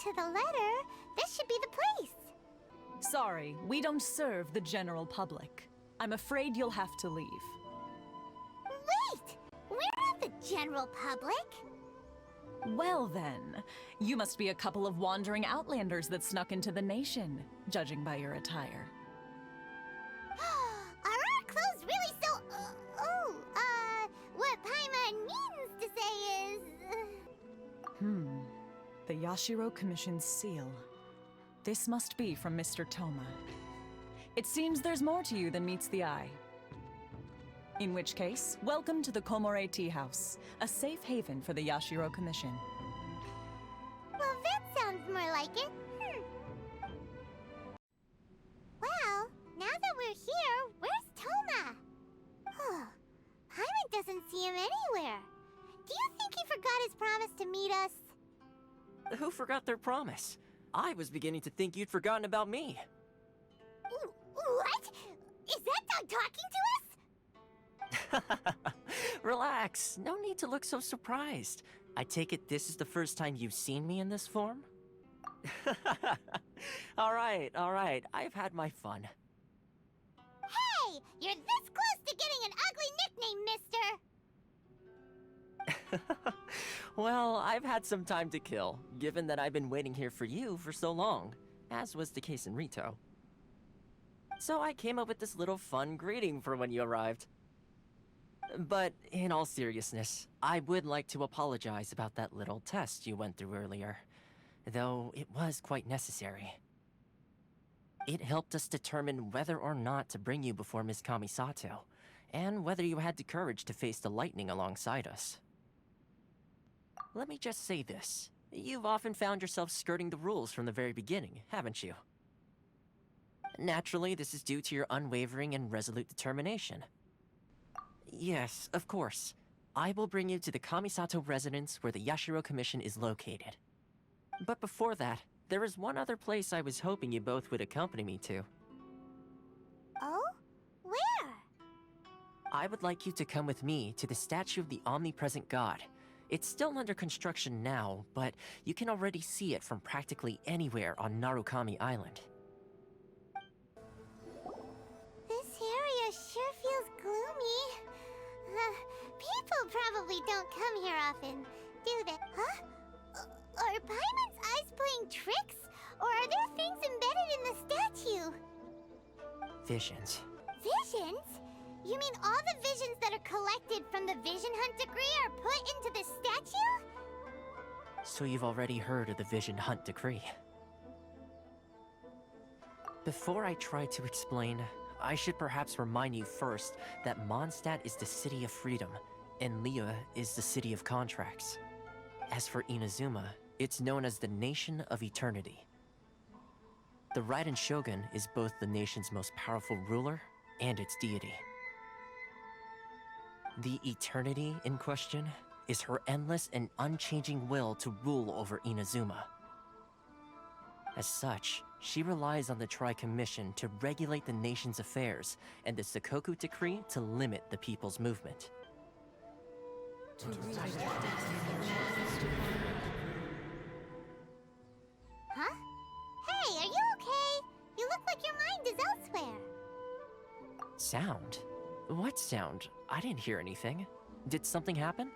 to the letter, this should be the place. Sorry, we don't serve the general public. I'm afraid you'll have to leave. Wait! We're not the general public. Well then, you must be a couple of wandering outlanders that snuck into the nation, judging by your attire. Are our clothes really so... what Paimon means to say is... The Yashiro Commission's seal. This must be from Mr. Toma. It seems there's more to you than meets the eye. In which case, welcome to the Komore Tea House, a safe haven for the Yashiro Commission. Well, that sounds more like it. Well, now that we're here, where's Toma? Paimon doesn't see him anywhere. Do you think he forgot his promise to meet us? Who forgot their promise? I was beginning to think you'd forgotten about me. What? Is that dog talking to us? Relax, no need to look so surprised. I take it this is the first time you've seen me in this form? Alright, I've had my fun. Hey! You're this close to getting an ugly nickname, mister! Well, I've had some time to kill, given that I've been waiting here for you for so long, as was the case in Rito. So I came up with this little fun greeting for when you arrived. But in all seriousness, I would like to apologize about that little test you went through earlier, though it was quite necessary. It helped us determine whether or not to bring you before Miss Kamisato, and whether you had the courage to face the lightning alongside us. Let me just say this. You've often found yourself skirting the rules from the very beginning, haven't you? Naturally, this is due to your unwavering and resolute determination. Yes, of course. I will bring you to the Kamisato residence where the Yashiro Commission is located. But before that, there is one other place I was hoping you both would accompany me to. Oh? Where? I would like you to come with me to the statue of the omnipresent god. It's still under construction now, but you can already see it from practically anywhere on Narukami Island. This area sure feels gloomy. People probably don't come here often, do they? Huh? Are Paimon's eyes playing tricks? Or are there things embedded in the statue? Visions. Visions? You mean all the visions that are collected from the Vision Hunt decree are put into the statue? So you've already heard of the Vision Hunt decree. Before I try to explain, I should perhaps remind you first that Mondstadt is the city of freedom, and Liyue is the city of contracts. As for Inazuma, it's known as the Nation of Eternity. The Raiden Shogun is both the nation's most powerful ruler and its deity. The Eternity in question is her endless and unchanging will to rule over Inazuma. As such, she relies on the Tri-Commission to regulate the nation's affairs, and the Sakoku Decree to limit the people's movement. Huh? Hey, are you okay? You look like your mind is elsewhere. Sound? What sound? I didn't hear anything. Did something happen?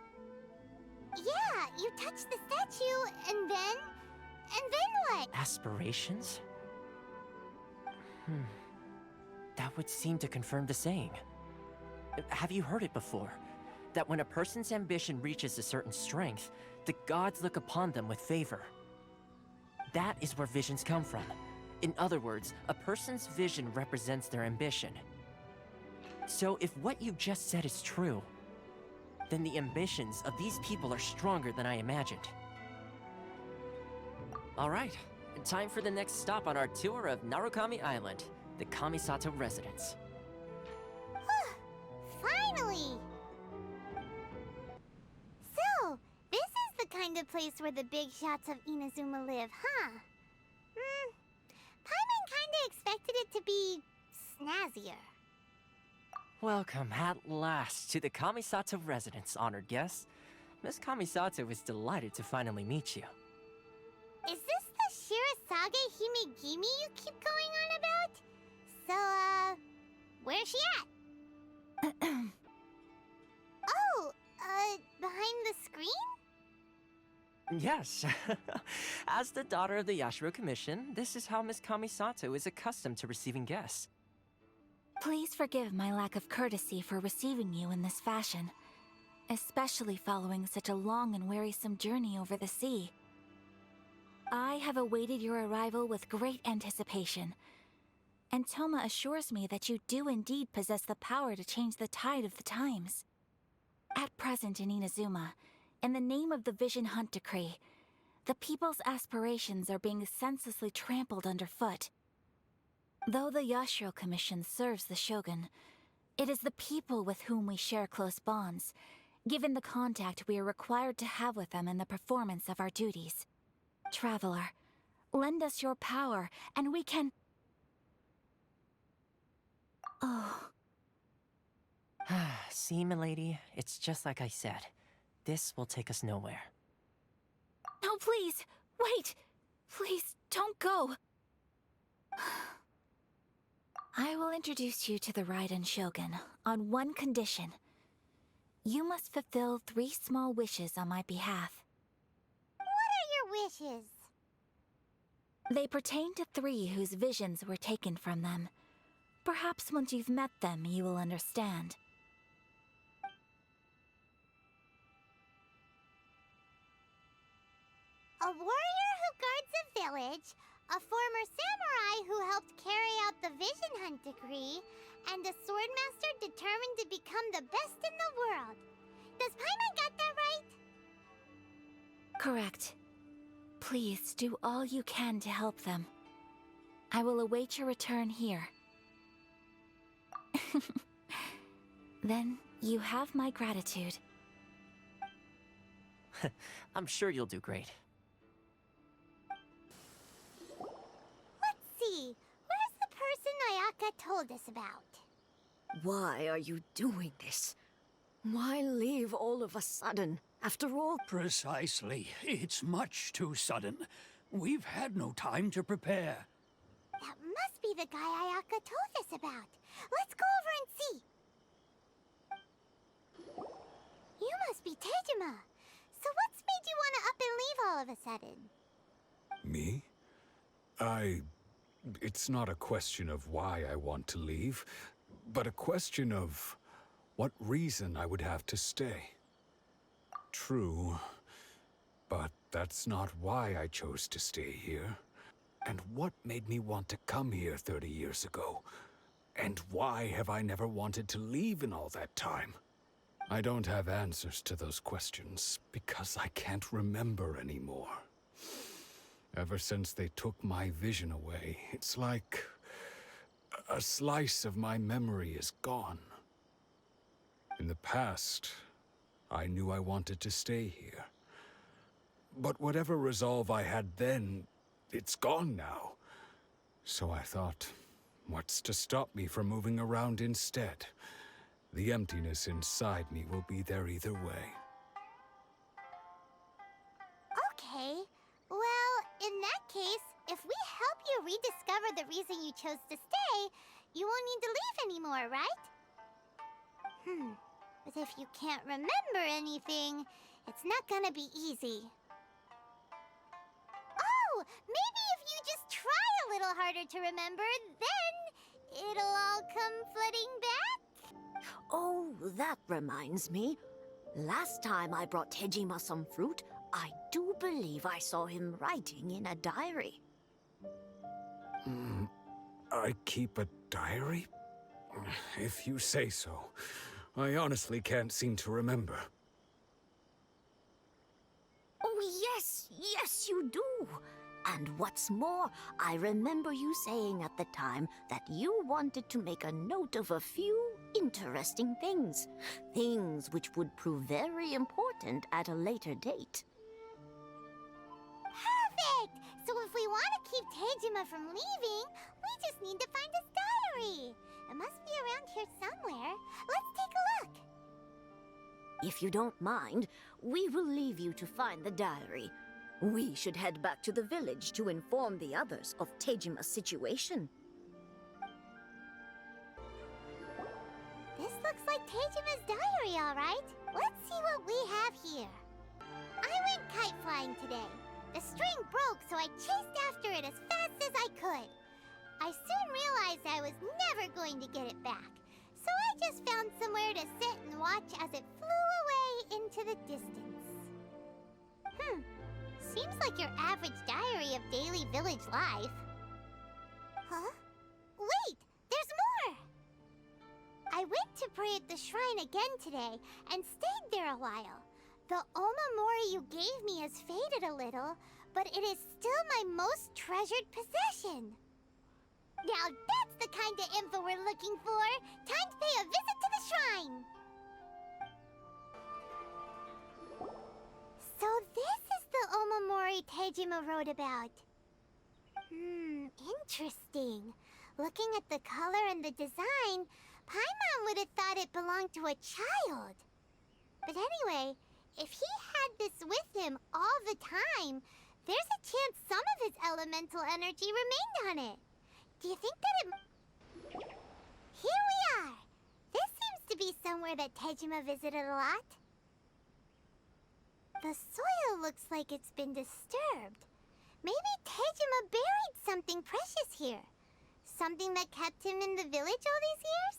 Yeah, you touched the statue, and then what? Aspirations? That would seem to confirm the saying. Have you heard it before? That when a person's ambition reaches a certain strength, the gods look upon them with favor. That is where visions come from. In other words, a person's vision represents their ambition. So if what you just said is true, then the ambitions of these people are stronger than I imagined. Alright, time for the next stop on our tour of Narukami Island, the Kamisato residence. Finally! So, this is the kind of place where the big shots of Inazuma live, huh? Paimon kinda expected it to be snazzier. Welcome at last to the Kamisato residence, honored guests. Miss Kamisato is delighted to finally meet you. Is this the saga Himegimi you keep going on about? So, where's she at? Oh, behind the screen? Yes. As the daughter of the Yashiro Commission, this is how Miss Kamisato is accustomed to receiving guests. Please forgive my lack of courtesy for receiving you in this fashion, especially following such a long and wearisome journey over the sea. I have awaited your arrival with great anticipation, and Toma assures me that you do indeed possess the power to change the tide of the times. At present in Inazuma, in the name of the Vision Hunt Decree, the people's aspirations are being senselessly trampled underfoot. Though the Yashiro Commission serves the Shogun, it is the people with whom we share close bonds, given the contact we are required to have with them in the performance of our duties. Traveler, lend us your power, and we can... Oh. See, milady, it's just like I said. This will take us nowhere. No, please! Wait! Please, don't go! I will introduce you to the Raiden Shogun on one condition. You must fulfill 3 small wishes on my behalf. What are your wishes? They pertain to 3 whose visions were taken from them. Perhaps once you've met them, you will understand. A warrior who guards a village, a former samurai who helped carry out the Vision Hunt Decree, and a swordmaster determined to become the best in the world. Does Paimon get that right? Correct. Please do all you can to help them. I will await your return here. Then you have my gratitude. I'm sure you'll do great. Let's see. Where's the person Ayaka told us about? Why are you doing this? Why leave all of a sudden? After all... Precisely. It's much too sudden. We've had no time to prepare. That must be the guy Ayaka told us about. Let's go over and see. You must be Tejima. So what's made you want to up and leave all of a sudden? Me? It's not a question of why I want to leave, but a question of what reason I would have to stay. True, but that's not why I chose to stay here. And what made me want to come here 30 years ago? And why have I never wanted to leave in all that time? I don't have answers to those questions because I can't remember anymore. Ever since they took my vision away, it's like a slice of my memory is gone. In the past, I knew I wanted to stay here. But whatever resolve I had then, it's gone now. So I thought, what's to stop me from moving around instead? The emptiness inside me will be there either way. Okay. Well, in that case, if we help you rediscover the reason you chose to stay, you won't need to leave anymore, right? But if you can't remember anything, it's not gonna be easy. Oh, maybe if you just try a little harder to remember, then it'll all come flooding back? Oh, that reminds me. Last time I brought Tejima some fruit, I do believe I saw him writing in a diary. I keep a diary? If you say so. I honestly can't seem to remember. Oh, yes, you do. And what's more, I remember you saying at the time that you wanted to make a note of a few interesting things. Things which would prove very important at a later date. Perfect! So if we want to keep Tejima from leaving, we just need to find his diary. It must be around here somewhere. Let's take a look. If you don't mind, we will leave you to find the diary. We should head back to the village to inform the others of Tejima's situation. This looks like Tejima's diary, all right. Let's see what we have here. I went kite flying today. The string broke, so I chased after it as fast as I could. I soon realized I was never going to get it back, so I just found somewhere to sit and watch as it flew away into the distance. Seems like your average diary of daily village life. Huh? Wait! There's more! I went to pray at the shrine again today and stayed there a while. The Omamori you gave me has faded a little, but it is still my most treasured possession. Now that's the kind of info we're looking for. Time to pay a visit to the shrine. So this is the Omamori Tejima wrote about. Interesting. Looking at the color and the design, Paimon would have thought it belonged to a child. But anyway, if he had this with him all the time, there's a chance some of his elemental energy remained on it. Do you think that it... Here we are! This seems to be somewhere that Tejima visited a lot. The soil looks like it's been disturbed. Maybe Tejima buried something precious here. Something that kept him in the village all these years?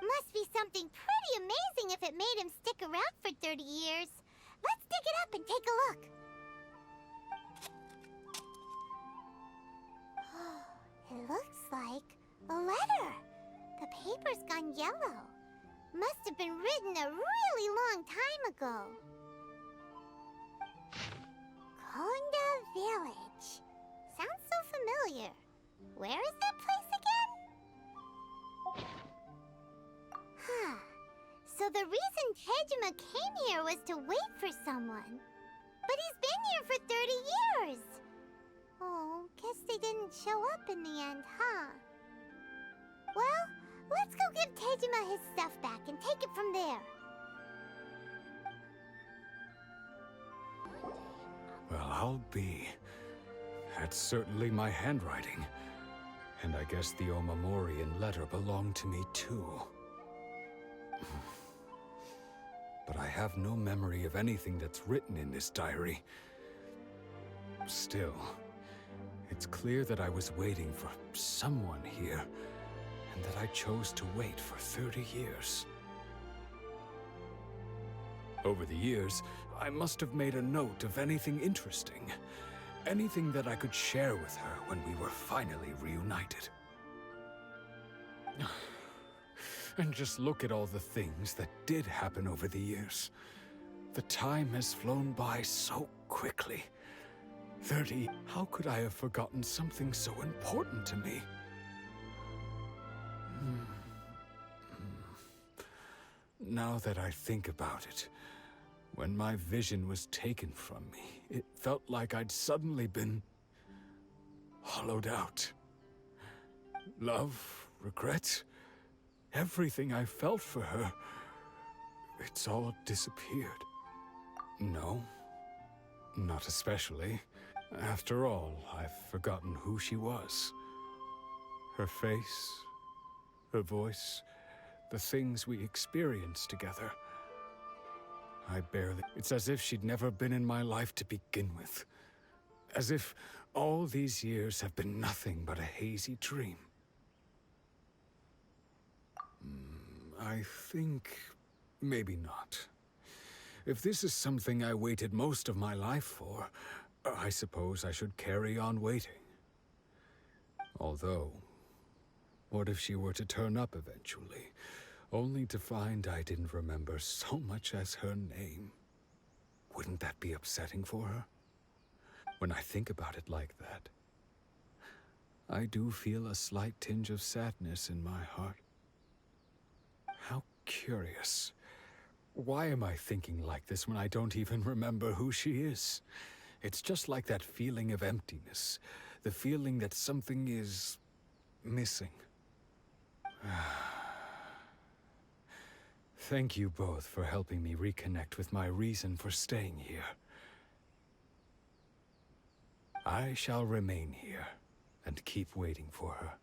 Must be something pretty amazing if it made him stick around for 30 years. Let's dig it up and take a look. It looks like a letter. The paper's gone yellow. Must have been written a really long time ago. Konda Village. Sounds so familiar. Where is that place again? So the reason Tejima came here was to wait for someone. But he's been here for 30 years. Oh, guess they didn't show up in the end, huh? Well, let's go give Tejima his stuff back and take it from there. Well, I'll be. That's certainly my handwriting. And I guess the Omamorian letter belonged to me too. But I have no memory of anything that's written in this diary. Still, it's clear that I was waiting for someone here, and that I chose to wait for 30 years. Over the years, I must have made a note of anything interesting. Anything that I could share with her when we were finally reunited. And just look at all the things that did happen over the years. The time has flown by so quickly. 30, how could I have forgotten something so important to me? Now that I think about it, when my vision was taken from me, it felt like I'd suddenly been hollowed out. Love, regret, everything I felt for her, it's all disappeared. No, not especially. After all, I've forgotten who she was. Her face, her voice, the things we experienced together. It's as if she'd never been in my life to begin with. As if all these years have been nothing but a hazy dream. I think maybe not. If this is something I waited most of my life for, I suppose I should carry on waiting. Although, what if she were to turn up eventually, only to find I didn't remember so much as her name? Wouldn't that be upsetting for her? When I think about it like that, I do feel a slight tinge of sadness in my heart. How curious. Why am I thinking like this when I don't even remember who she is? It's just like that feeling of emptiness, the feeling that something is missing. Thank you both for helping me reconnect with my reason for staying here. I shall remain here and keep waiting for her.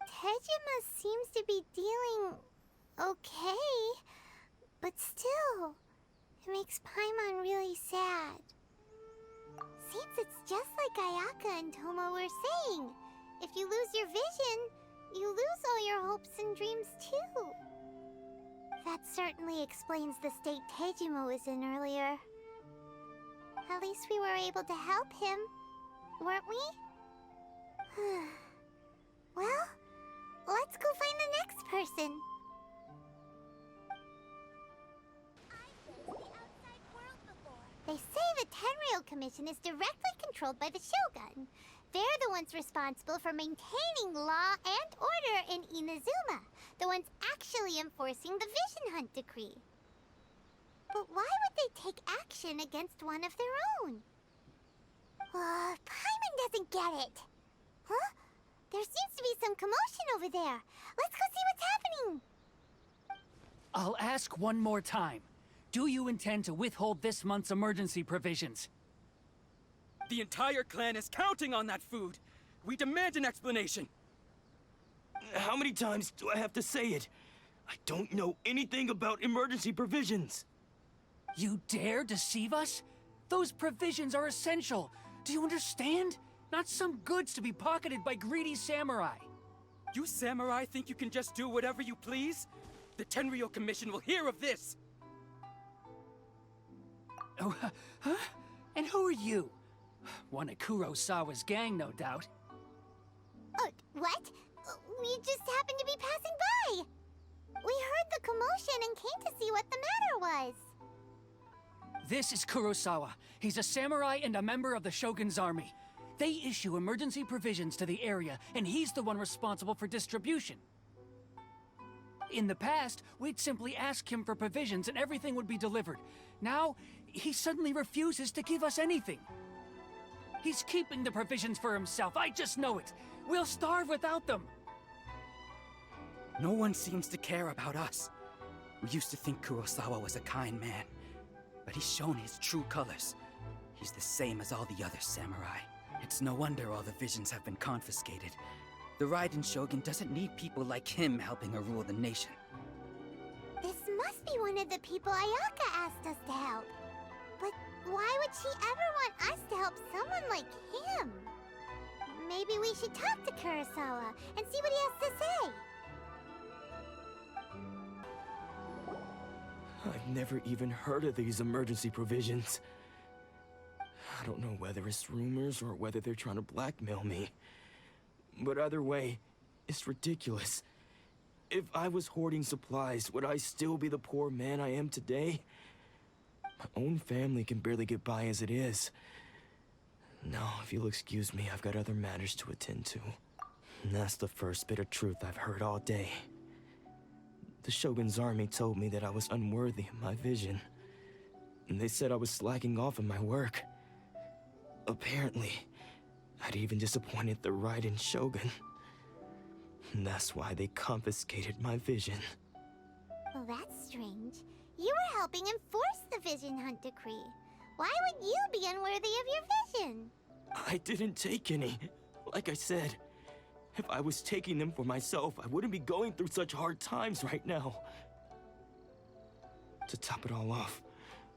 Tejima seems to be dealing okay, but still, it makes Paimon really sad. Seems it's just like Ayaka and Toma were saying. If you lose your vision, you lose all your hopes and dreams too. That certainly explains the state Tejima was in earlier. At least we were able to help him, weren't we? Well, let's go find the next person. They say the Tenryou Commission is directly controlled by the Shogun. They're the ones responsible for maintaining law and order in Inazuma, the ones actually enforcing the Vision Hunt decree. But why would they take action against one of their own? Paimon doesn't get it. Huh? There seems to be some commotion over there. Let's go see what's happening. I'll ask one more time. Do you intend to withhold this month's emergency provisions? The entire clan is counting on that food. We demand an explanation. How many times do I have to say it? I don't know anything about emergency provisions. You dare deceive us? Those provisions are essential. Do you understand? Not some goods to be pocketed by greedy samurai. You samurai think you can just do whatever you please? The Tenryou Commission will hear of this. Oh, huh? And who are you? One of Kurosawa's gang, no doubt. What? We just happened to be passing by. We heard the commotion and came to see what the matter was. This is Kurosawa. He's a samurai and a member of the Shogun's army. They issue emergency provisions to the area, and he's the one responsible for distribution. In the past, we'd simply ask him for provisions and everything would be delivered. Now, he suddenly refuses to give us anything. He's keeping the provisions for himself, I just know it. We'll starve without them. No one seems to care about us. We used to think Kurosawa was a kind man, but he's shown his true colors. He's the same as all the other samurai. It's no wonder all the visions have been confiscated. The Raiden Shogun doesn't need people like him helping her rule the nation. This must be one of the people Ayaka asked us to help. But why would she ever want us to help someone like him? Maybe we should talk to Kurosawa and see what he has to say. I've never even heard of these emergency provisions. I don't know whether it's rumors or whether they're trying to blackmail me. But either way, it's ridiculous. If I was hoarding supplies, would I still be the poor man I am today? My own family can barely get by as it is. Now, if you'll excuse me, I've got other matters to attend to. And that's the first bit of truth I've heard all day. The Shogun's army told me that I was unworthy of my vision. And they said I was slacking off in my work. Apparently, I'd even disappointed the Raiden Shogun. And that's why they confiscated my vision. Well, that's strange. You were helping enforce the Vision Hunt decree. Why would you be unworthy of your vision? I didn't take any. Like I said, if I was taking them for myself, I wouldn't be going through such hard times right now. To top it all off,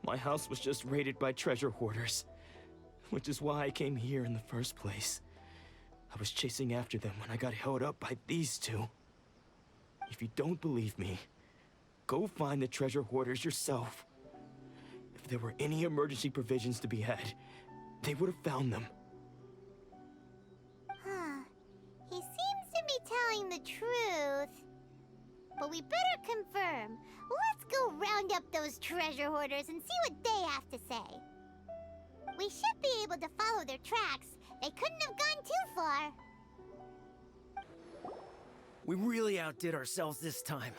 my house was just raided by treasure hoarders. Which is why I came here in the first place. I was chasing after them when I got held up by these two. If you don't believe me, go find the treasure hoarders yourself. If there were any emergency provisions to be had, they would have found them. He seems to be telling the truth. But we better confirm. Let's go round up those treasure hoarders and see what they have to say. We should be able to follow their tracks. They couldn't have gone too far. We really outdid ourselves this time.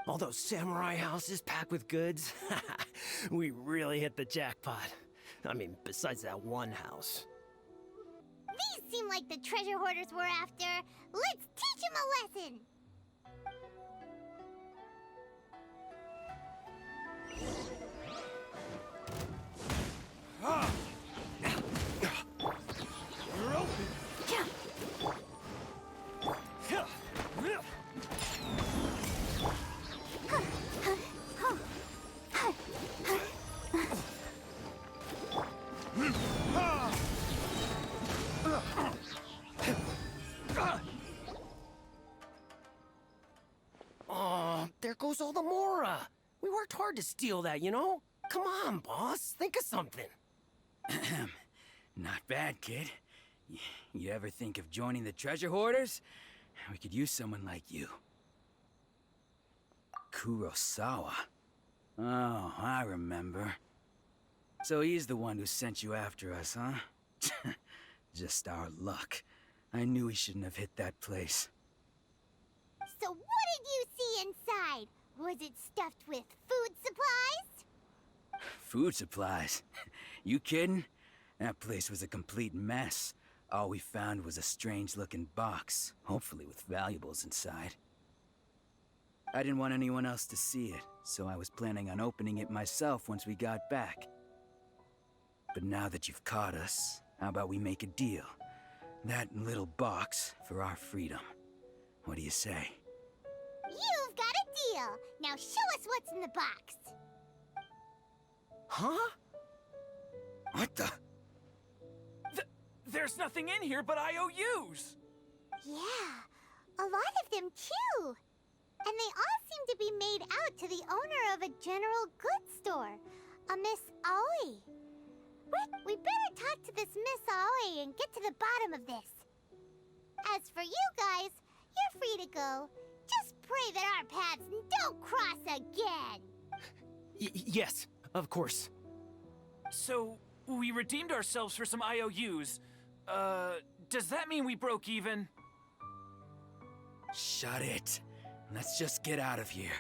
All those samurai houses packed with goods, we really hit the jackpot. I mean, besides that one house. These seem like the treasure hoarders we're after. Let's teach them a lesson. goes all the Mora. We worked hard to steal that, you know? Come on, boss. Think of something. Not bad, kid. You ever think of joining the treasure hoarders? We could use someone like you. Kurosawa. Oh, I remember. So he's the one who sent you after us, huh? Just our luck. I knew he shouldn't have hit that place. So what did you see inside? Was it stuffed with food supplies? Food supplies? You kidding? That place was a complete mess. All we found was a strange-looking box, hopefully with valuables inside. I didn't want anyone else to see it, so I was planning on opening it myself once we got back. But now that you've caught us, how about we make a deal? That little box for our freedom. What do you say? You've got a deal. Now show us what's in the box. Huh? What the? There's nothing in here but IOUs! Yeah, a lot of them too. And they all seem to be made out to the owner of a general goods store, a Miss Aoi. Rick, we better talk to this Miss Aoi and get to the bottom of this. As for you guys, you're free to go. Just pray that our paths don't cross again. Yes, of course. So, we redeemed ourselves for some IOUs. Does that mean we broke even? Shut it. Let's just get out of here.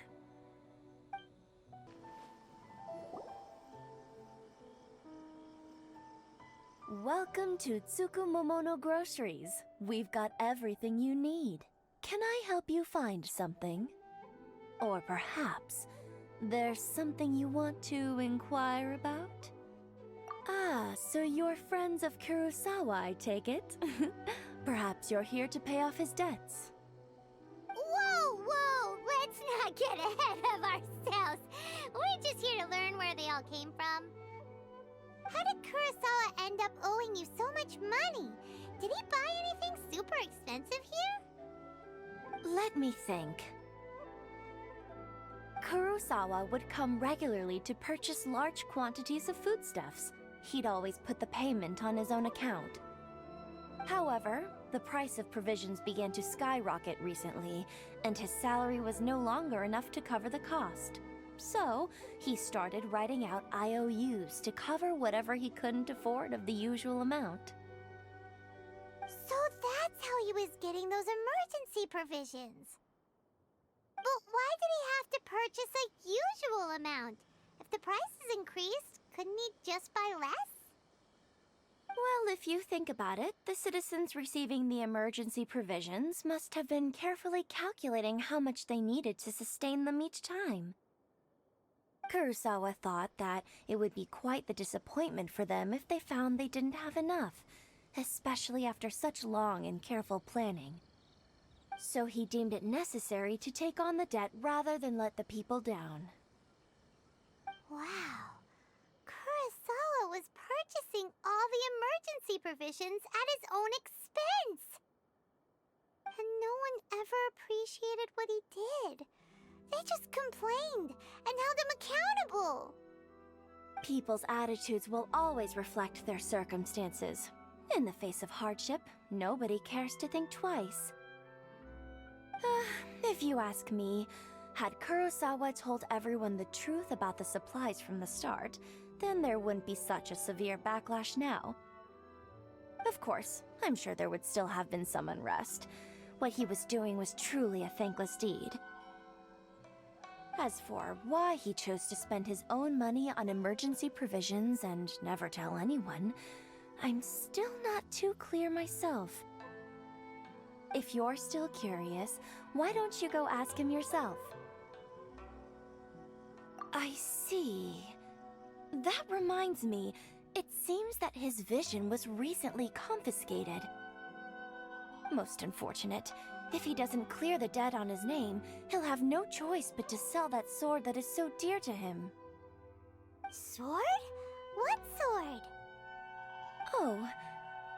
Welcome to Tsukumomono Groceries. We've got everything you need. Can I help you find something? Or perhaps there's something you want to inquire about? Ah, so you're friends of Kurosawa, I take it? Perhaps you're here to pay off his debts. Whoa, let's not get ahead of ourselves. We're just here to learn where they all came from. How did Kurosawa end up owing you so much money? Did he buy anything super expensive here? Let me think. Kurosawa would come regularly to purchase large quantities of foodstuffs. He'd always put the payment on his own account. However, the price of provisions began to skyrocket recently, and his salary was no longer enough to cover the cost. So, he started writing out IOUs to cover whatever he couldn't afford of the usual amount. So that's how he was getting those emergency provisions. But why did he have to purchase a usual amount? If the prices increased, couldn't he just buy less? Well, if you think about it, the citizens receiving the emergency provisions must have been carefully calculating how much they needed to sustain them each time. Kurosawa thought that it would be quite the disappointment for them if they found they didn't have enough, especially after such long and careful planning. So he deemed it necessary to take on the debt rather than let the people down. Wow. Kurosawa was purchasing all the emergency provisions at his own expense. And no one ever appreciated what he did. They just complained and held him accountable. People's attitudes will always reflect their circumstances. In the face of hardship, nobody cares to think twice. If you ask me, had Kurosawa told everyone the truth about the supplies from the start, then there wouldn't be such a severe backlash now. Of course, I'm sure there would still have been some unrest. What he was doing was truly a thankless deed. As for why he chose to spend his own money on emergency provisions and never tell anyone, I'm still not too clear myself. If you're still curious, why don't you go ask him yourself? I see. That reminds me, it seems that his vision was recently confiscated. Most unfortunate. If he doesn't clear the debt on his name, he'll have no choice but to sell that sword that is so dear to him. Sword? What sword? Oh,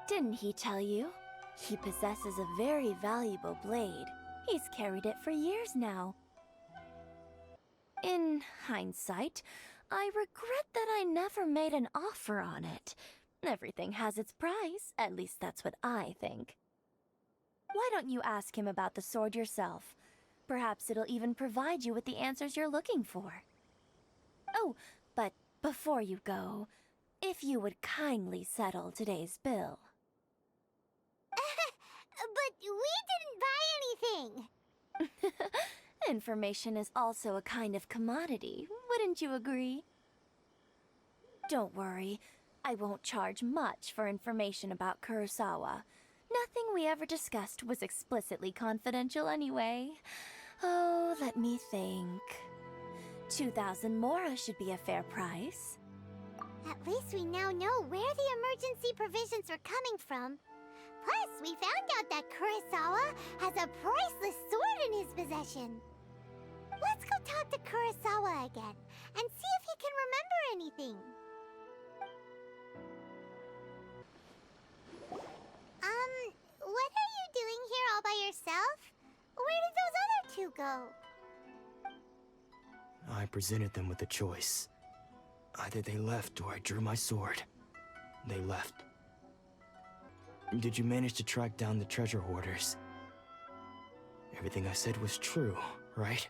didn't he tell you? He possesses a very valuable blade. He's carried it for years now. In hindsight, I regret that I never made an offer on it. Everything has its price, at least that's what I think. Why don't you ask him about the sword yourself? Perhaps it'll even provide you with the answers you're looking for. Oh, but before you go, if you would kindly settle today's bill. But we didn't buy anything! Information is also a kind of commodity, wouldn't you agree? Don't worry, I won't charge much for information about Kurosawa. Nothing we ever discussed was explicitly confidential anyway. Oh, let me think. 2,000 mora should be a fair price. At least we now know where the emergency provisions are coming from. Plus, we found out that Kurosawa has a priceless sword in his possession. Let's go talk to Kurosawa again and see if he can remember anything. What are you doing here all by yourself? Where did those other two go? I presented them with a choice. Either they left or I drew my sword. They left. Did you manage to track down the treasure hoarders? Everything I said was true, right?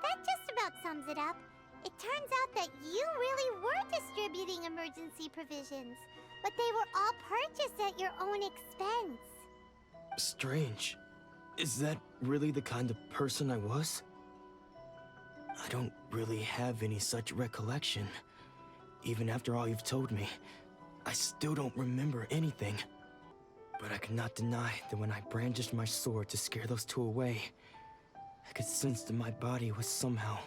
That just about sums it up. It turns out that you really were distributing emergency provisions, but they were all purchased at your own expense. Strange. Is that really the kind of person I was? I don't really have any such recollection. Even after all you've told me, I still don't remember anything. But I cannot deny that when I brandished my sword to scare those two away, I could sense that my body was somehow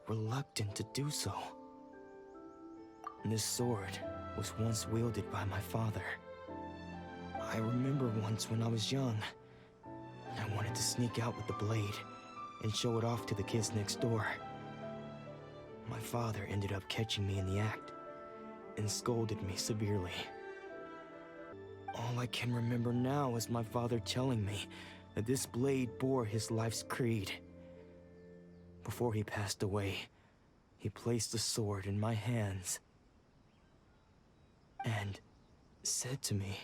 reluctant to do so. This sword was once wielded by my father. I remember once when I was young, I wanted to sneak out with the blade and show it off to the kids next door. My father ended up catching me in the act and scolded me severely. All I can remember now is my father telling me that this blade bore his life's creed. Before he passed away, he placed the sword in my hands and said to me,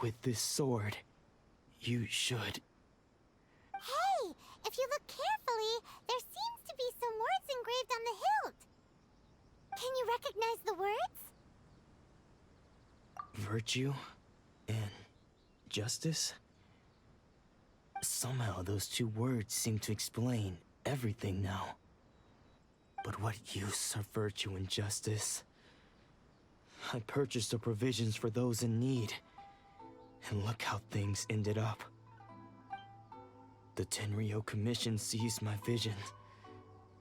"With this sword, you should..." Hey, if you look carefully, there seems to be some words engraved on the hilt. Can you recognize the words? Virtue and justice? Somehow those two words seem to explain everything now. But what use are virtue and justice? I purchased the provisions for those in need, and look how things ended up. The Tenryo Commission seized my vision,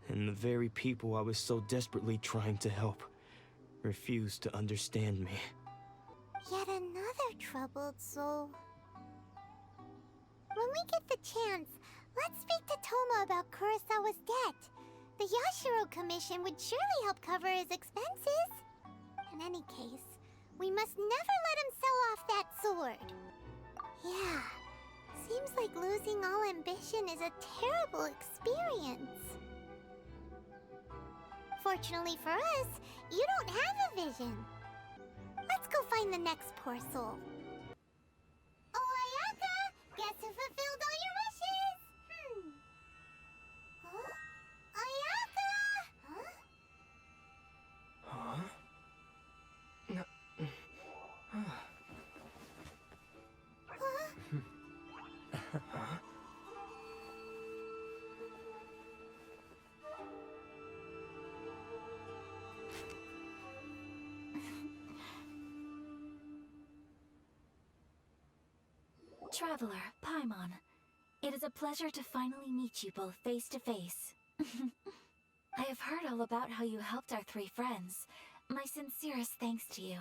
and the very people I was so desperately trying to help refused to understand me. Yet another troubled soul. When we get the chance, let's speak to Toma about Kurosawa's debt. The Yashiro Commission would surely help cover his expenses. In any case, we must never let him sell off that sword. Yeah, seems like losing all ambition is a terrible experience. Fortunately for us, you don't have a vision. Let's go find the next poor soul. Oh, Ayaka! Guess who fulfilled all your wishes? Huh? Ayaka! Huh? Huh? Traveler, Paimon, it is a pleasure to finally meet you both face to face. I have heard all about how you helped our three friends. My sincerest thanks to you.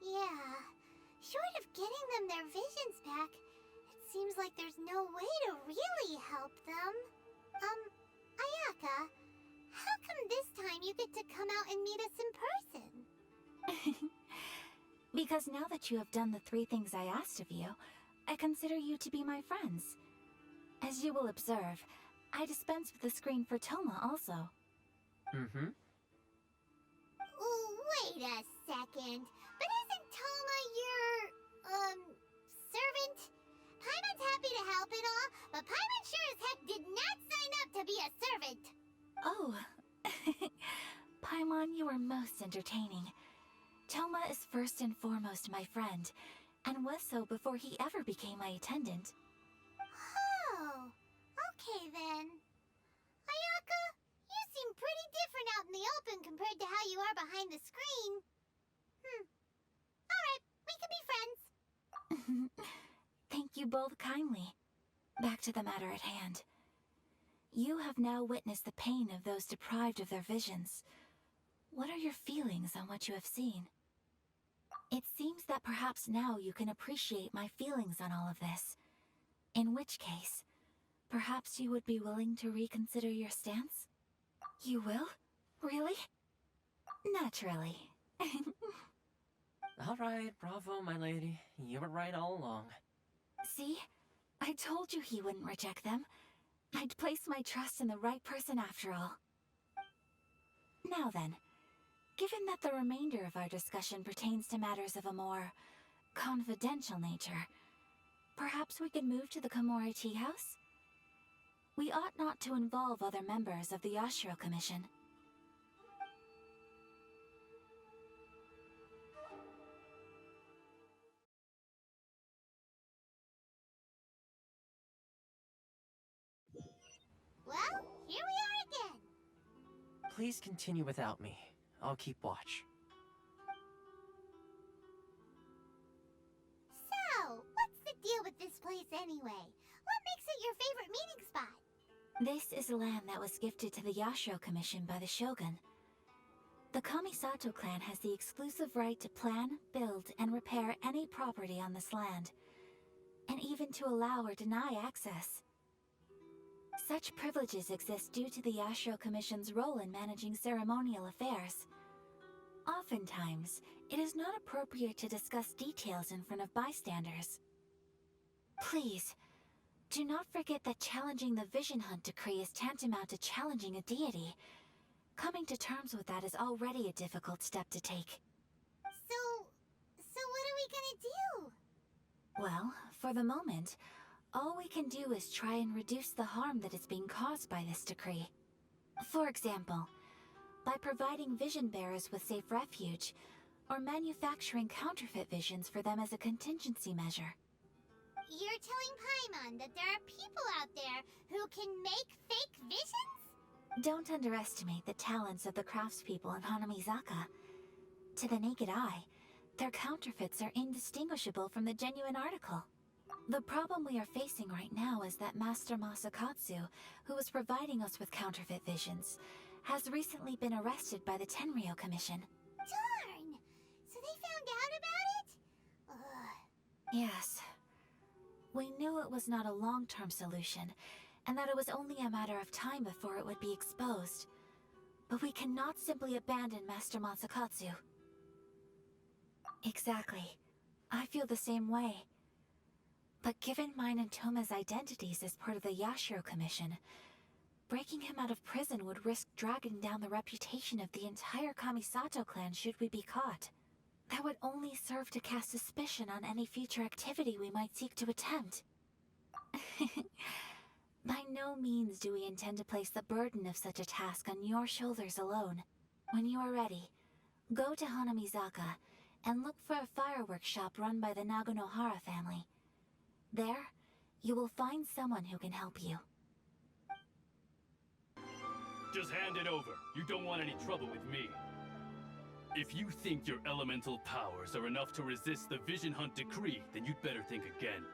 Yeah, short of getting them their visions back, it seems like there's no way to really help them. Ayaka, how come this time you get to come out and meet us in person? Because now that you have done the 3 things I asked of you, I consider you to be my friends. As you will observe, I dispense with the screen for Toma also. Mm-hmm. Wait a second. But isn't Toma your, servant? Paimon's happy to help and all, but Paimon sure as heck did not sign up to be a servant. Oh. Paimon, you are most entertaining. Toma is first and foremost my friend, and was so before he ever became my attendant. Oh, okay then. Ayaka, you seem pretty different out in the open compared to how you are behind the screen. Alright, we can be friends. Thank you both kindly. Back to the matter at hand. You have now witnessed the pain of those deprived of their visions. What are your feelings on what you have seen? It seems that perhaps now you can appreciate my feelings on all of this. In which case, perhaps you would be willing to reconsider your stance? You will? Really? Naturally. Alright, bravo, my lady. You were right all along. See? I told you he wouldn't reject them. I'd place my trust in the right person after all. Now then, given that the remainder of our discussion pertains to matters of a more confidential nature, perhaps we could move to the Komori Tea House? We ought not to involve other members of the Yashiro Commission. Well, here we are again. Please continue without me. I'll keep watch. So, what's the deal with this place anyway? What makes it your favorite meeting spot? This is land that was gifted to the Yashiro Commission by the Shogun. The Kamisato clan has the exclusive right to plan, build, and repair any property on this land, and even to allow or deny access. Such privileges exist due to the Yashiro Commission's role in managing ceremonial affairs. Oftentimes, it is not appropriate to discuss details in front of bystanders. Please, do not forget that challenging the Vision Hunt decree is tantamount to challenging a deity. Coming to terms with that is already a difficult step to take. So what are we gonna do? Well, for the moment, all we can do is try and reduce the harm that is being caused by this decree. For example, by providing vision bearers with safe refuge, or manufacturing counterfeit visions for them as a contingency measure. You're telling Paimon that there are people out there who can make fake visions? Don't underestimate the talents of the craftspeople in Hanamizaka. To the naked eye, their counterfeits are indistinguishable from the genuine article. The problem we are facing right now is that Master Masakatsu, who was providing us with counterfeit visions, has recently been arrested by the Tenryou Commission. Darn! So they found out about it? Ugh. Yes. We knew it was not a long-term solution, and that it was only a matter of time before it would be exposed. But we cannot simply abandon Master Masakatsu. Exactly. I feel the same way. But given mine and Toma's identities as part of the Yashiro Commission, breaking him out of prison would risk dragging down the reputation of the entire Kamisato clan should we be caught. That would only serve to cast suspicion on any future activity we might seek to attempt. By no means do we intend to place the burden of such a task on your shoulders alone. When you are ready, go to Hanamizaka and look for a fireworks shop run by the Nagonohara family. There, you will find someone who can help you. Just hand it over. You don't want any trouble with me. If you think your elemental powers are enough to resist the Vision Hunt decree, then you'd better think again.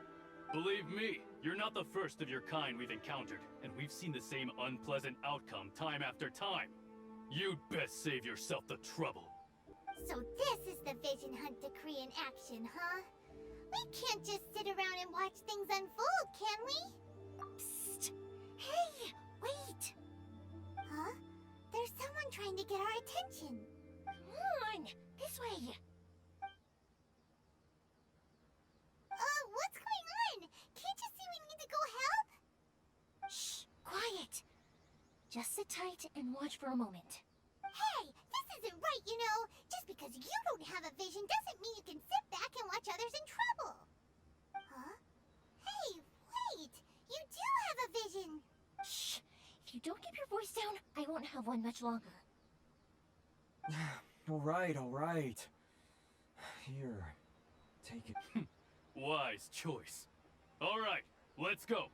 Believe me, you're not the first of your kind we've encountered, and we've seen the same unpleasant outcome time after time. You'd best save yourself the trouble. So this is the Vision Hunt decree in action, huh? We can't just sit around and watch things unfold, can we? Psst! Hey, wait! Huh? There's someone trying to get our attention. Come on, this way. Just sit tight and watch for a moment. Hey, this isn't right, you know. Just because you don't have a vision doesn't mean you can sit back and watch others in trouble. Huh? Hey, wait! You do have a vision! Shh! If you don't keep your voice down, I won't have one much longer. All right. Here, take it. Wise choice. All right, let's go.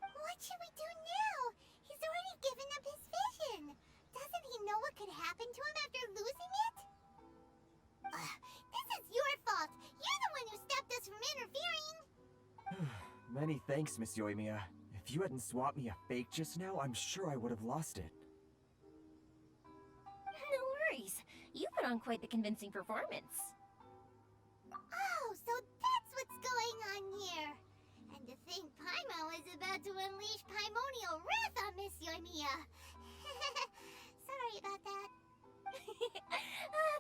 What should we do now? He's already given up his vision. Doesn't he know what could happen to him after losing it? This is your fault. You're the one who stopped us from interfering. Many thanks, Miss Euthymia. If you hadn't swapped me a fake just now, I'm sure I would have lost it. No worries. You put on quite the convincing performance. Oh, so that's what's going on here. And to think Paimon is about to unleash Paimonial wrath on Miss Euthymia. Sorry about that.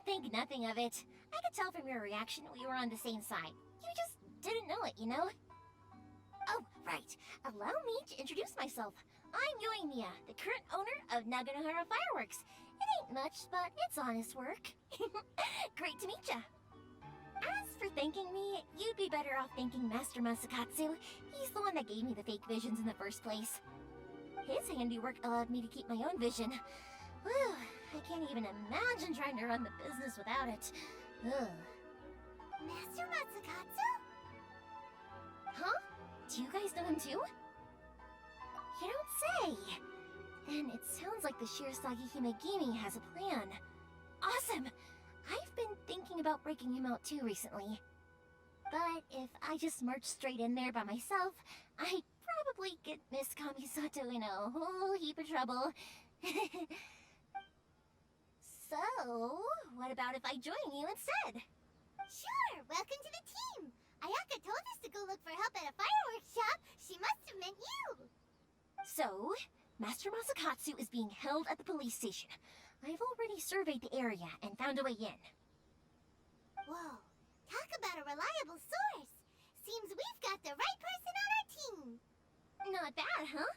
Think nothing of it. I could tell from your reaction we were on the same side. You just didn't know it, you know? Oh, right. Allow me to introduce myself. I'm Euthymia, the current owner of Naganohara Fireworks. It ain't much, but it's honest work. Great to meet ya. As for thanking me, you'd be better off thanking Master Masakatsu. He's the one that gave me the fake visions in the first place. His handiwork allowed me to keep my own vision. Whew, I can't even imagine trying to run the business without it. Ugh. Master Matsukatsu? Huh? Do you guys know him too? You don't say! Then it sounds like the Shirasagi Himegimi has a plan. Awesome! I've been thinking about breaking him out too recently. But if I just march straight in there by myself, I'd probably get Miss Kamisato in a whole heap of trouble. So, what about if I join you instead? Sure, welcome to the team. Ayaka told us to go look for help at a fireworks shop. She must have meant you. So, Master Masakatsu is being held at the police station. I've already surveyed the area and found a way in. Whoa, talk about a reliable source. Seems we've got the right person on our team. Not bad, huh?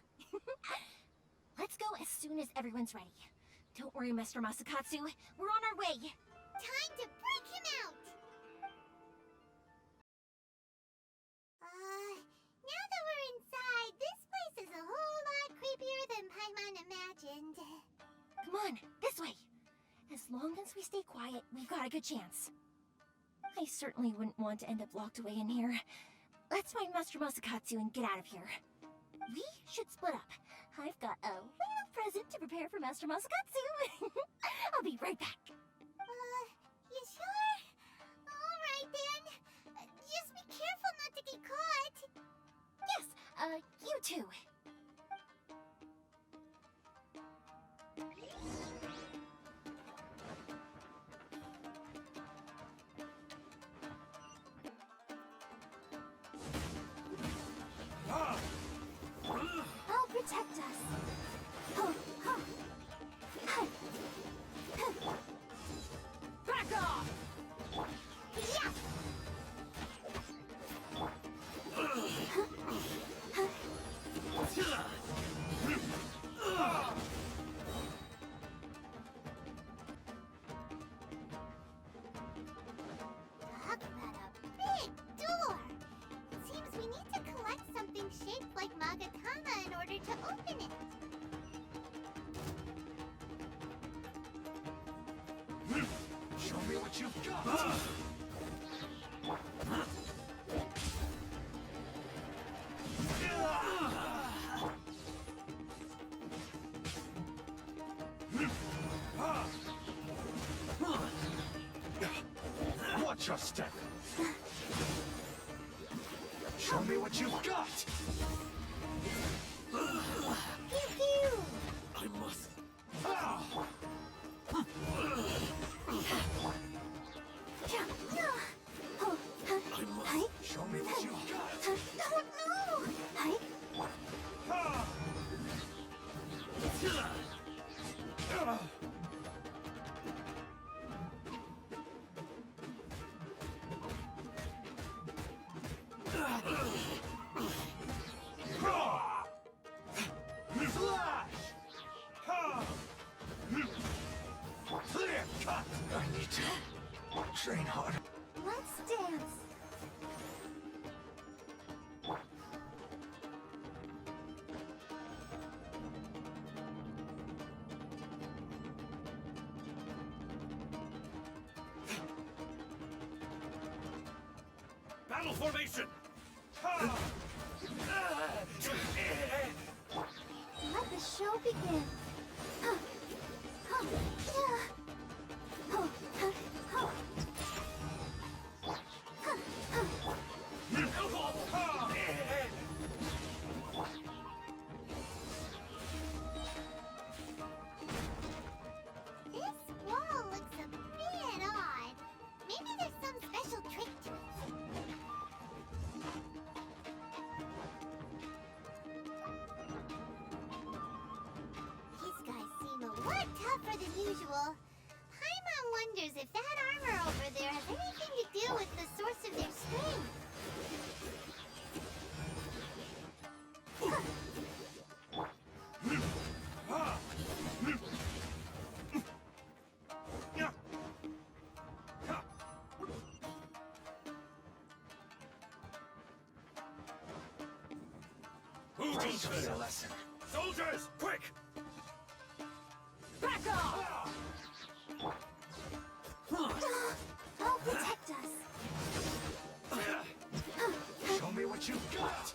Let's go as soon as everyone's ready. Don't worry, Master Masakatsu. We're on our way. Time to break him out. Now that we're inside, this place is a whole lot creepier than Paimon imagined. Come on, this way. As long as we stay quiet, we've got a good chance. I certainly wouldn't want to end up locked away in here. Let's find Master Masakatsu and get out of here. We should split up. I've got a little present to prepare for Master Masakatsu. I'll be right back. You sure? Alright then. Just be careful not to get caught. Yes, you too. I'll protect us. Back off! Yeah! Talk about a big door. It seems we need to collect something shaped like Magatama in order to open it. Show me what you've got! Watch your step! Show me what you've got! Pew pew! I must... Show me what you've got! Battle formation! Let the show begin. This wall looks a bit odd. Maybe there's some special trick to it. These guys seem a lot tougher than usual. Paimon wonders if that armor over there has anything to do with the source of their strength. Who goes there? Soldiers, quick! Back off! I'll protect us. Show me what you've got!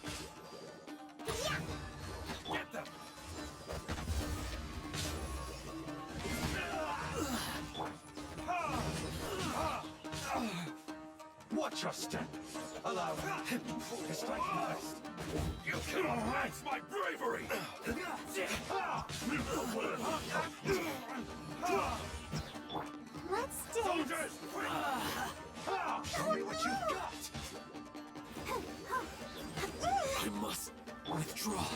Get them! Watch your step! Allow him to strike first! You cannot match my bravery! Let's dance. Soldiers, quick! Show me what you've got! I must withdraw.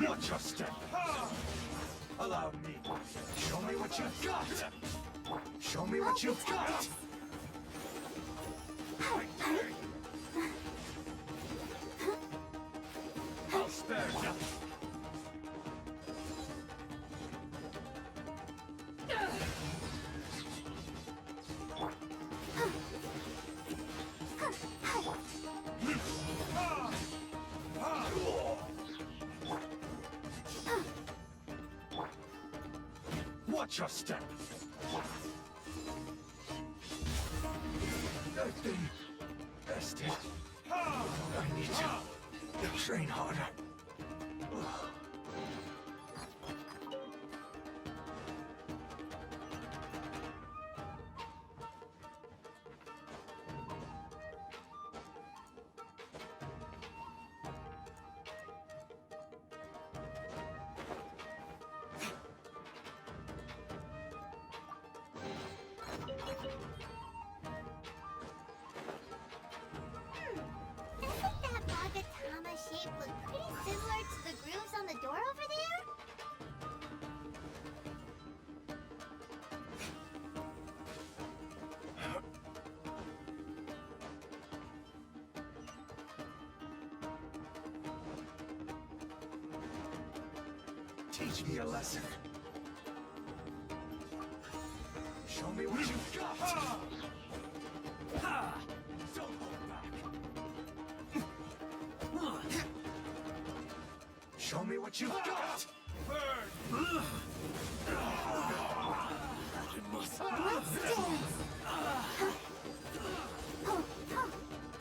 Watch your step. Allow me. Show me what you've got. Show me what you've got. I'll spare nothing. Watch your step. I've been bested. I need to train harder. Doesn't that Magatama shape look pretty similar to the grooves on the door over there? Teach me a lesson. Show me what you've got. Don't hold back. Show me what you've got. I must. Let's dance.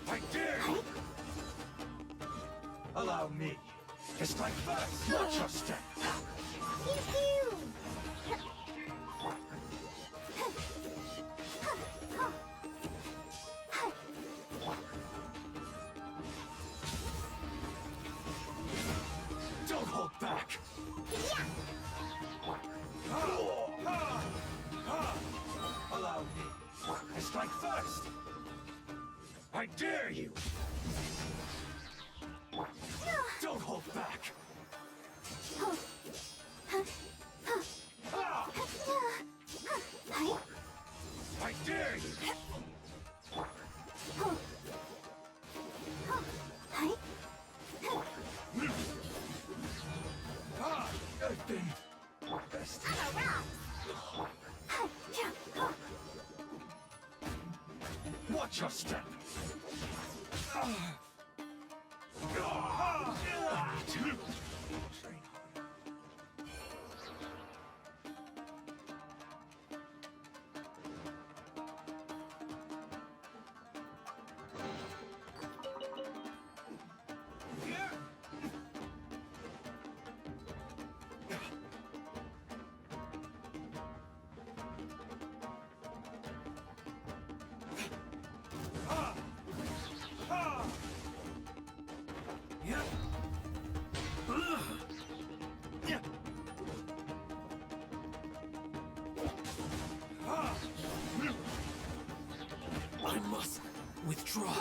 I dare you. Allow me to strike first. Watch your step. Pew pew. Don't hold back. Allow me to strike first. I dare you. Don't hold back. I dare you. I've been bested. Watch your step. I must withdraw.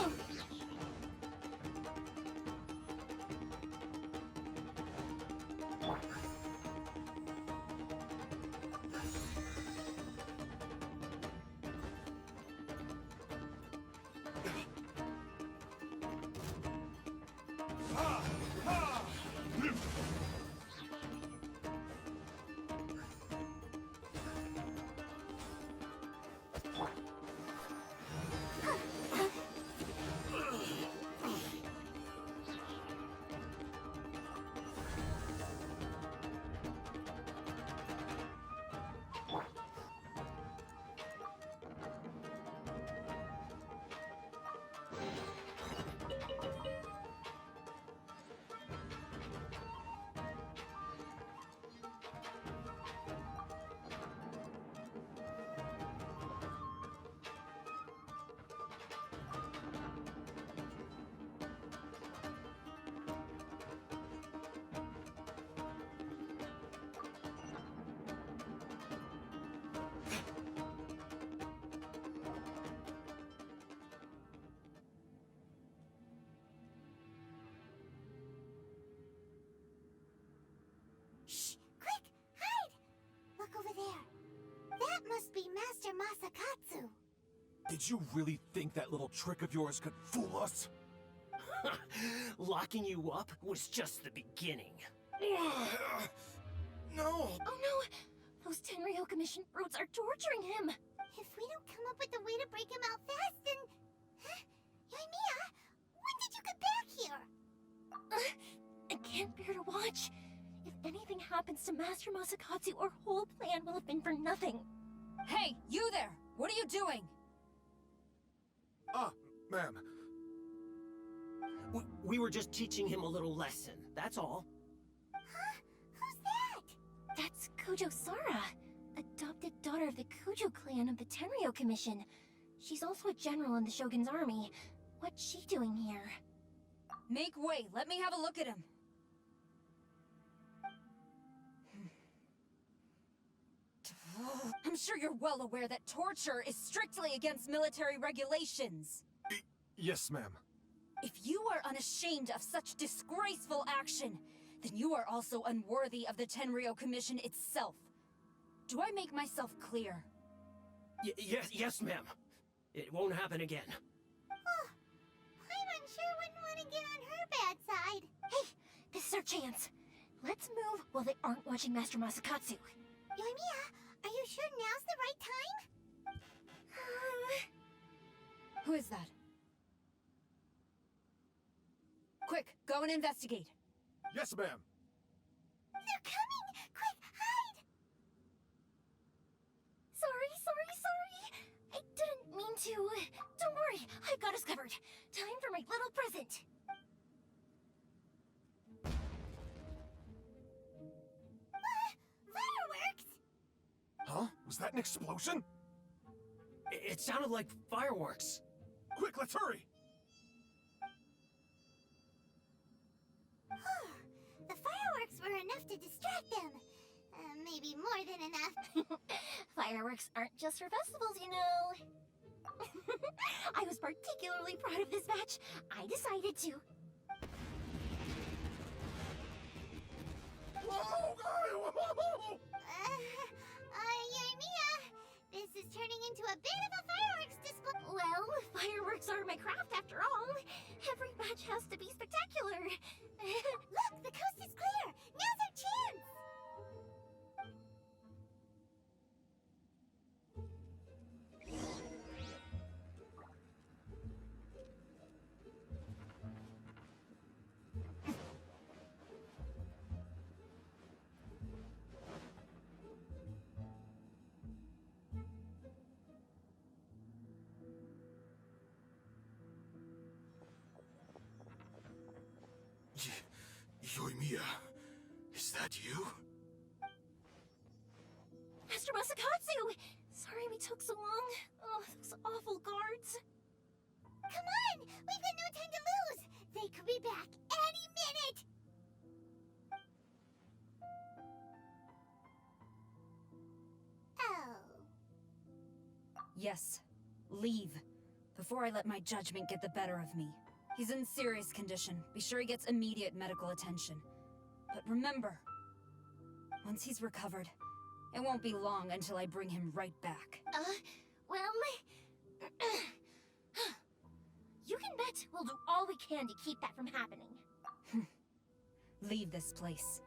Shh! Quick! Hide! Look over there. That must be Master Masakatsu. Did you really think that little trick of yours could fool us? Locking you up was just the beginning. No! Oh no! Those Tenryo Commission brutes are torturing him! If we don't come up with a way to break him out fast, then... Huh? Yoimiya, when did you get back here? I can't bear to watch. If anything happens to Master Masakatsu, our whole plan will have been for nothing. Hey, you there! What are you doing? Ma'am. We were just teaching him a little lesson, that's all. Huh? Who's that? That's Kujo Sara, adopted daughter of the Kujo clan of the Tenryo Commission. She's also a general in the Shogun's army. What's she doing here? Make way, let me have a look at him. I'm sure you're well aware that torture is strictly against military regulations. Yes, ma'am. If you are unashamed of such disgraceful action, then you are also unworthy of the Tenryo Commission itself. Do I make myself clear? Yes, ma'am. It won't happen again. Oh, Paimon sure wouldn't want to get on her bad side. Hey, this is our chance. Let's move while they aren't watching Master Masakatsu. Yoimiya, are you sure now's the right time? Who is that? Quick, go and investigate. Yes, ma'am. They're coming! Quick, hide! Sorry. I didn't mean to. Don't worry, I've got us covered. Time for my little present. Fireworks! Huh? Was that an explosion? It sounded like fireworks. Quick, let's hurry! The fireworks were enough to distract them. Maybe more than enough. Fireworks aren't just for festivals, you know. I was particularly proud of this batch. I decided to. Yoimiya, this is turning into a bit of a fireworks display. Well, fireworks are my craft after all. Every batch has to be spectacular. Look, the coast is clear. Now's our chance. took so long. Oh, those awful guards. Come on! We've got no time to lose! They could be back any minute! Oh. Yes. Leave. Before I let my judgment get the better of me. He's in serious condition. Be sure he gets immediate medical attention. But remember, once he's recovered, it won't be long until I bring him right back. Well... you can bet we'll do all we can to keep that from happening. Leave this place.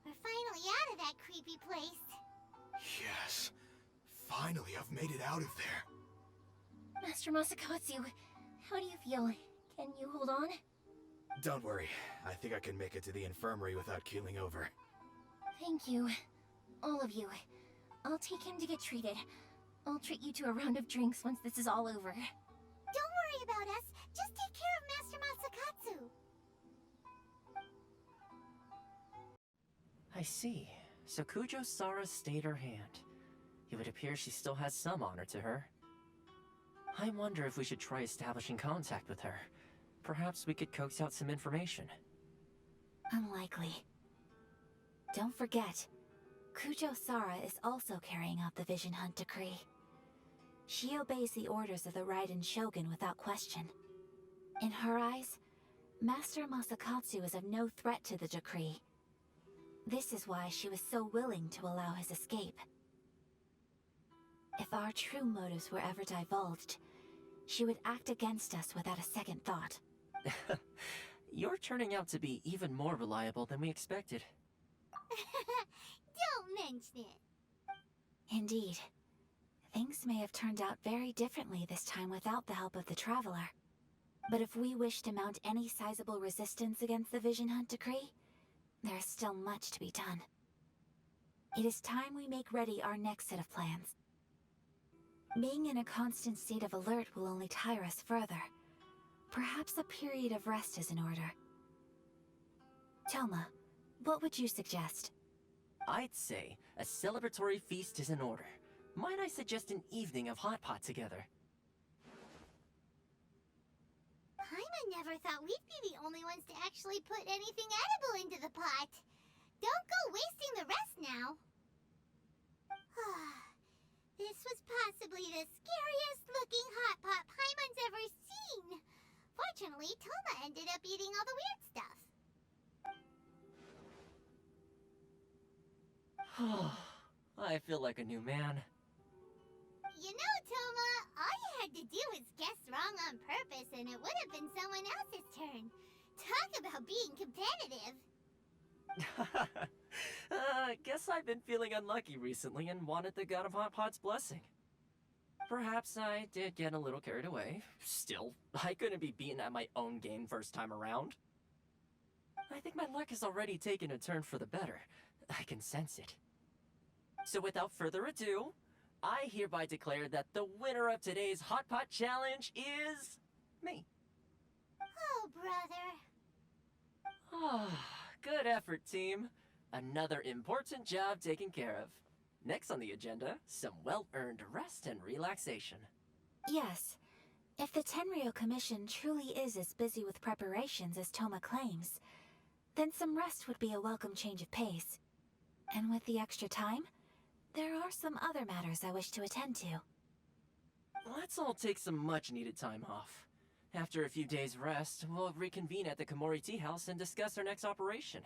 We're finally out of that creepy place. Yes. Finally, I've made it out of there. Master Masakatsu, how do you feel? Can you hold on? Don't worry. I think I can make it to the infirmary without keeling over. Thank you. All of you. I'll take him to get treated. I'll treat you to a round of drinks once this is all over. Don't worry about us. Just take care of Master Masakatsu. I see. So Kujo-Sara stayed her hand. It would appear she still has some honor to her. I wonder if we should try establishing contact with her. Perhaps we could coax out some information. Unlikely. Don't forget, Kujo-Sara is also carrying out the Vision Hunt decree. She obeys the orders of the Raiden Shogun without question. In her eyes, Master Masakatsu is of no threat to the decree. This is why she was so willing to allow his escape. If our true motives were ever divulged, she would act against us without a second thought. You're turning out to be even more reliable than we expected. Don't mention it. Indeed. Things may have turned out very differently this time without the help of the Traveler. But if we wish to mount any sizable resistance against the Vision Hunt decree, there is still much to be done. It is time we make ready our next set of plans. Being in a constant state of alert will only tire us further. Perhaps a period of rest is in order. Toma, what would you suggest? I'd say a celebratory feast is in order. Might I suggest an evening of hot pot together? Paimon never thought we'd be the only ones to actually put anything edible into the pot. Don't go wasting the rest now. This was possibly the scariest looking hot pot Paimon's ever seen. Fortunately, Toma ended up eating all the weird stuff. I feel like a new man. You know, Toma, all you had to do was guess wrong on purpose and it would have been someone else's turn. Talk about being competitive. Guess I've been feeling unlucky recently and wanted the God of Hot Pot's blessing. Perhaps I did get a little carried away. Still, I couldn't be beaten at my own game first time around. I think my luck has already taken a turn for the better. I can sense it. So without further ado, I hereby declare that the winner of today's Hot Pot Challenge is... me. Oh, brother. Good effort, team. Another important job taken care of. Next on the agenda, some well-earned rest and relaxation. Yes. If the Tenryou Commission truly is as busy with preparations as Toma claims, then some rest would be a welcome change of pace. And with the extra time, there are some other matters I wish to attend to. Let's all take some much-needed time off. After a few days' rest, we'll reconvene at the Komori Tea House and discuss our next operation.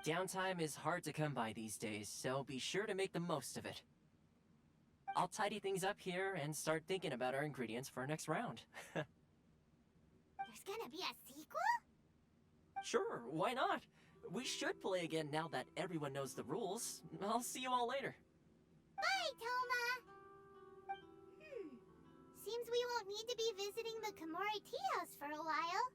Downtime is hard to come by these days, so be sure to make the most of it. I'll tidy things up here and start thinking about our ingredients for our next round. There's gonna be a sequel? Sure, why not? We should play again now that everyone knows the rules. I'll see you all later. Bye, Toma! Seems we won't need to be visiting the Komori Tea House for a while.